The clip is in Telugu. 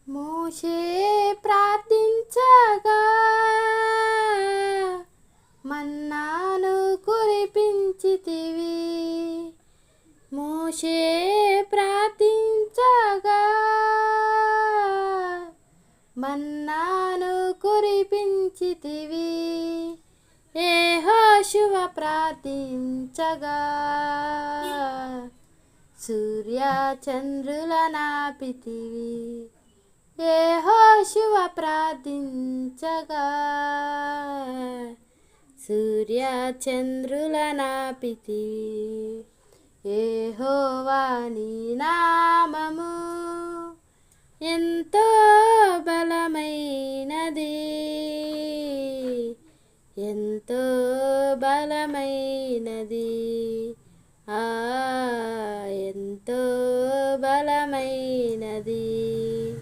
మోషే ప్రార్థించగా మన్నాను కురిపించితివి. మోషే ప్రార్థించగా మన్నాను కురిపించితివి. యెహోషువ ప్రార్థించగా సూర్య చంద్రుల నాపితివి. యెహోషువ ప్రార్థించగా సూర్య చంద్రుల నాపితివి. యెహోవా నీ నామము ఎంతో బలమైనది, ఎంతో